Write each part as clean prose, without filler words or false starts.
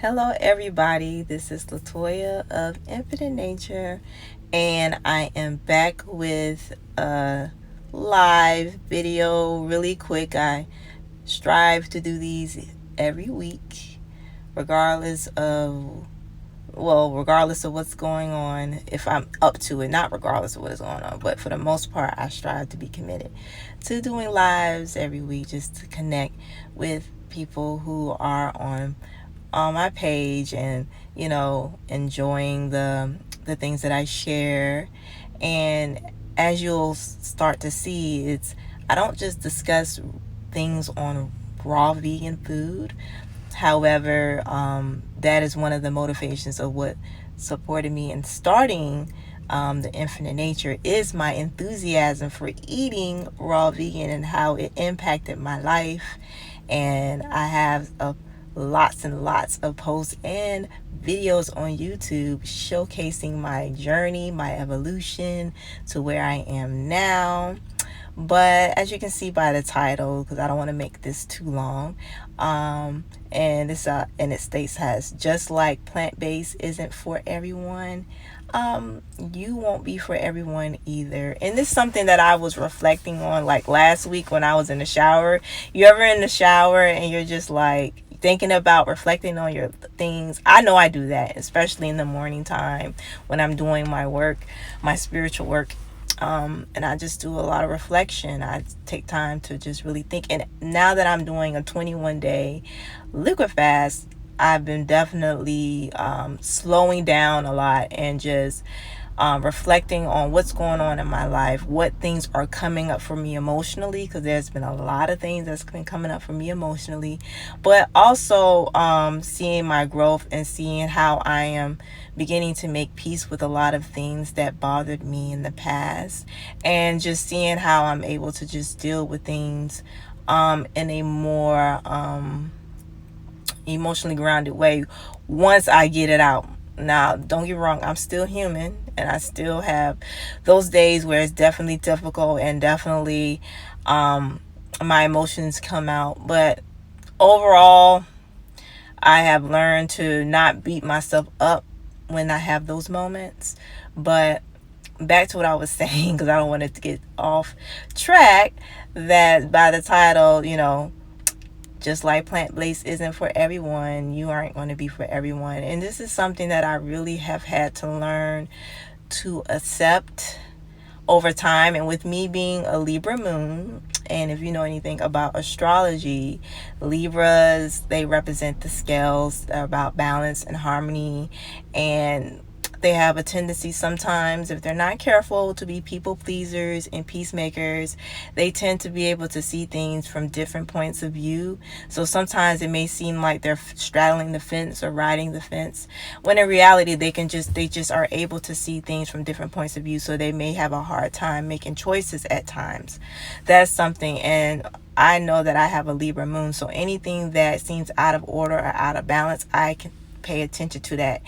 Hello, everybody. This is Latoya of Infinite Nature, and I am back with a live video really quick. I strive to do these every week, regardless of regardless of what's going on, if I'm up to it, not regardless of what is going on, but for the most part, I strive to be committed to doing lives every week just to connect with people who are on my page and enjoying the things that I share. And as you'll start to see, it's I don't just discuss things on raw vegan food. However, that is one of the motivations of what supported me in starting the Infinite Nature is my enthusiasm for eating raw vegan and how it impacted my life. And I have lots and lots of posts and videos on YouTube showcasing my journey, my evolution to where I am now. But as you can see by the title, because I don't want to make this too long, and it states has just like plant-based isn't for everyone, you won't be for everyone either. And this is something that I was reflecting on like last week when I was in the shower. You ever in the shower and you're just like thinking about reflecting on your things? I know I do that, especially in the morning time when I'm doing my work, my spiritual work. And I just do a lot of reflection. I take time to just really think. And now that I'm doing a 21-day liquid fast, I've been definitely slowing down a lot and just reflecting on what's going on in my life, what things are coming up for me emotionally, because there's been a lot of things that's been coming up for me emotionally, but also seeing my growth and seeing how I am beginning to make peace with a lot of things that bothered me in the past, and just seeing how I'm able to just deal with things in a more emotionally grounded way once I get it out. Now, don't get me wrong, I'm still human and I still have those days where it's definitely difficult and definitely my emotions come out. But overall, I have learned to not beat myself up when I have those moments. But back to what I was saying, because I don't want it to get off track, that by the title, just like plant-based isn't for everyone, you aren't going to be for everyone. And this is something that I really have had to learn to accept over time. And with me being a Libra moon, and if you know anything about astrology, Libras, they represent the scales. They're about balance and harmony, and they have a tendency sometimes, if they're not careful, to be people pleasers and peacemakers. They tend to be able to see things from different points of view. So sometimes it may seem like they're straddling the fence or riding the fence, when in reality they just are able to see things from different points of view. So they may have a hard time making choices at times. That's something. And I know that I have a Libra moon, so anything that seems out of order or out of balance, I can pay attention to that.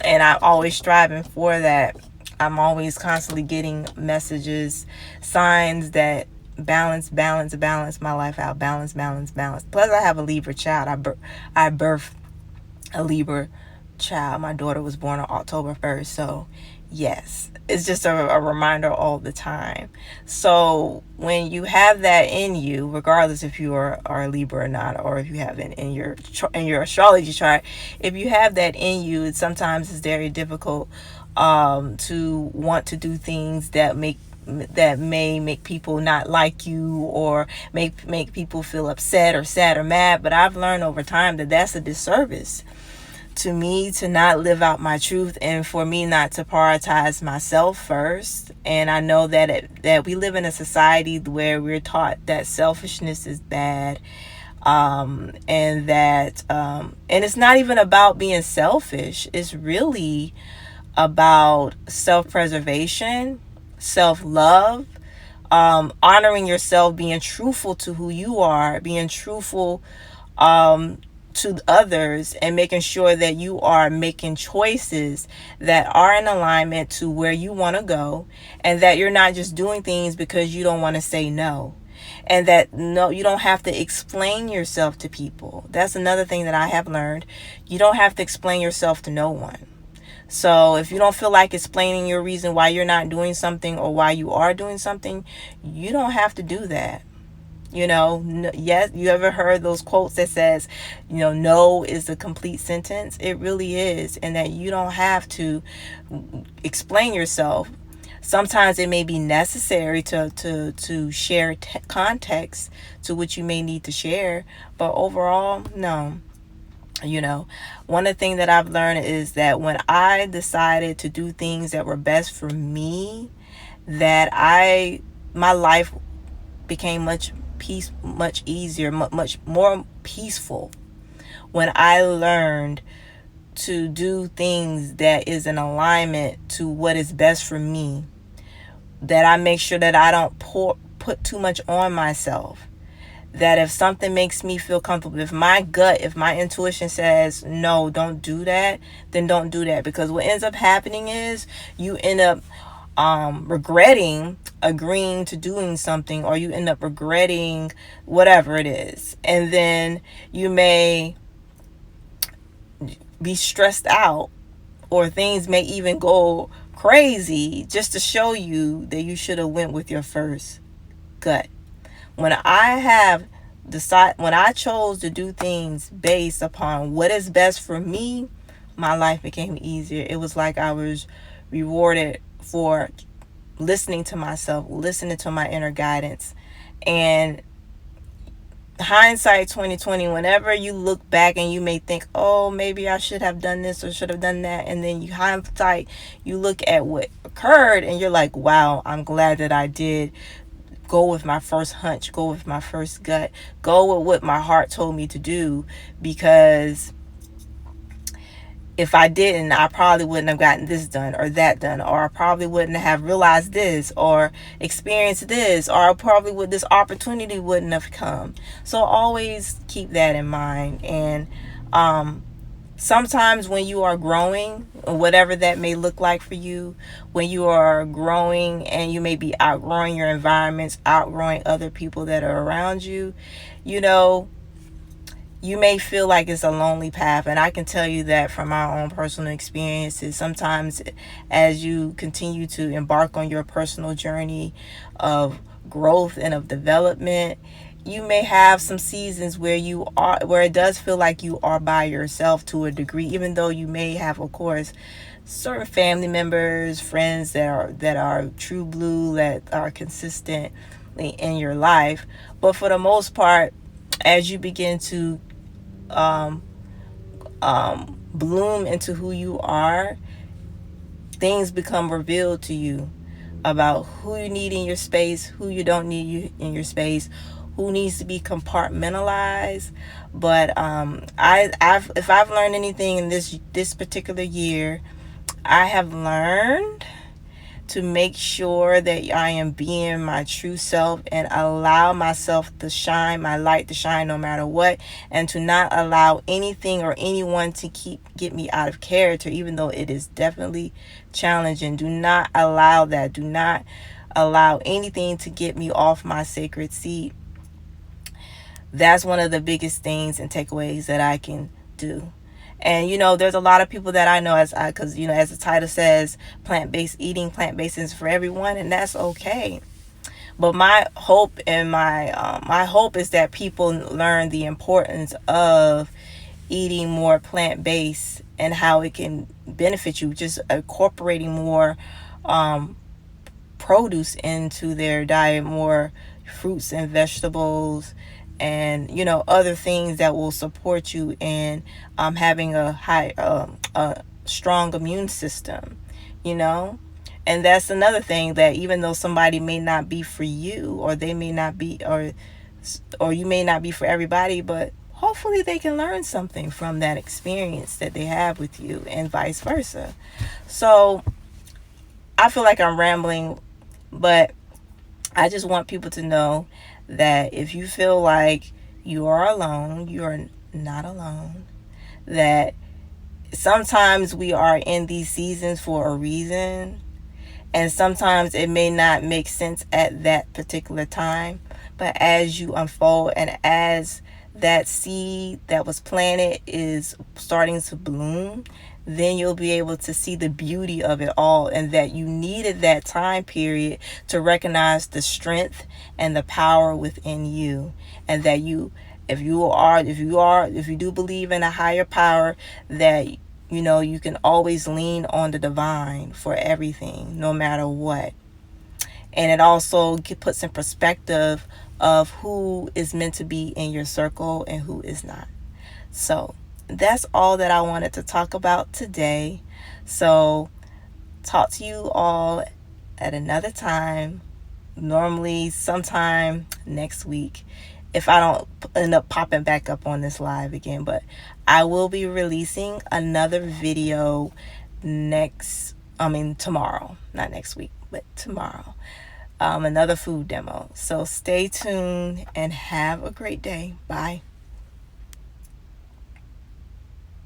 And I'm always striving for that. I'm always constantly getting messages, signs that balance my life out. Balance. Plus, I have a Libra child. I birthed a Libra child. My daughter was born on October 1st. So, yes, it's just a reminder all the time. So, when you have that in you, regardless if you are a Libra or not, or if you have it in your astrology chart, if you have that in you, sometimes it's very difficult to want to do things that may make people not like you, or make people feel upset or sad or mad. But I've learned over time that that's a disservice to me, to not live out my truth, and for me not to prioritize myself first. And I know that we live in a society where we're taught that selfishness is bad, and that and it's not even about being selfish. It's really about self-preservation, self-love, honoring yourself, being truthful to who you are, being truthful to others, and making sure that you are making choices that are in alignment to where you want to go, and that you're not just doing things because you don't want to say no. And that, no, you don't have to explain yourself to people. That's another thing that I have learned. You don't have to explain yourself to no one. So if you don't feel like explaining your reason why you're not doing something or why you are doing something, you don't have to do that. Yes, you ever heard those quotes that says, no is the complete sentence? It really is. And that you don't have to explain yourself. Sometimes it may be necessary to share context to which you may need to share, but overall, no. One of the things that I've learned is that when I decided to do things that were best for me, that my life became much easier, much more peaceful when I learned to do things that is in alignment to what is best for me. That I make sure that I don't put too much on myself. That if something makes me feel comfortable, if my intuition says, no, don't do that, then don't do that. Because what ends up happening is you end up regretting agreeing to doing something, or you end up regretting whatever it is. And then you may be stressed out, or things may even go crazy just to show you that you should have went with your first gut. When I chose to do things based upon what is best for me, my life became easier. It was like I was rewarded for listening to myself, listening to my inner guidance. And hindsight 2020, whenever you look back and you may think, oh, maybe I should have done this or should have done that, and then you look at what occurred and you're like, wow, I'm glad that I did go with my first hunch, go with my first gut, go with what my heart told me to do. Because if I didn't, I probably wouldn't have gotten this done or that done, or I probably wouldn't have realized this or experienced this, or this opportunity wouldn't have come. So always keep that in mind. And sometimes when you are growing, whatever that may look like for you, when you are growing and you may be outgrowing your environments, outgrowing other people that are around you, you may feel like it's a lonely path. And I can tell you that from my own personal experiences. Sometimes as you continue to embark on your personal journey of growth and of development, you may have some seasons where it does feel like you are by yourself to a degree, even though you may have, of course, certain family members, friends that are true blue, that are consistently in your life. But for the most part, as you begin to bloom into who you are, things become revealed to you about who you need in your space, who you don't need in your space, who needs to be compartmentalized. But if I've learned anything in this particular year, I have learned to make sure that I am being my true self and allow myself to shine, my light to shine no matter what, and to not allow anything or anyone to get me out of character, even though it is definitely challenging. Do not allow that. Do not allow anything to get me off my sacred seat. That's one of the biggest things and takeaways that I can do. And there's a lot of people that I know, because as the title says, plant-based eating, plant-based is for everyone, and that's okay. But my hope is that people learn the importance of eating more plant-based and how it can benefit you. Just incorporating more produce into their diet, more fruits and vegetables, and other things that will support you in having a strong immune system. And that's another thing, that even though somebody may not be for you, or they may not be, or you may not be for everybody, but hopefully they can learn something from that experience that they have with you, and vice versa. So I feel like I'm rambling, but I just want people to know that if you feel like you are alone, you are not alone. That sometimes we are in these seasons for a reason, And sometimes it may not make sense at that particular time, but as you unfold and as that seed that was planted is starting to bloom, then you'll be able to see the beauty of it all, and that you needed that time period to recognize the strength and the power within you. And that if you do believe in a higher power, that you can always lean on the divine for everything, no matter what. And it also puts in perspective of who is meant to be in your circle and who is not. So that's all that I wanted to talk about today. So talk to you all at another time, normally sometime next week, if I don't end up popping back up on this live again. But I will be releasing another video tomorrow, not next week, but tomorrow. Another food demo. So stay tuned and have a great day. Bye.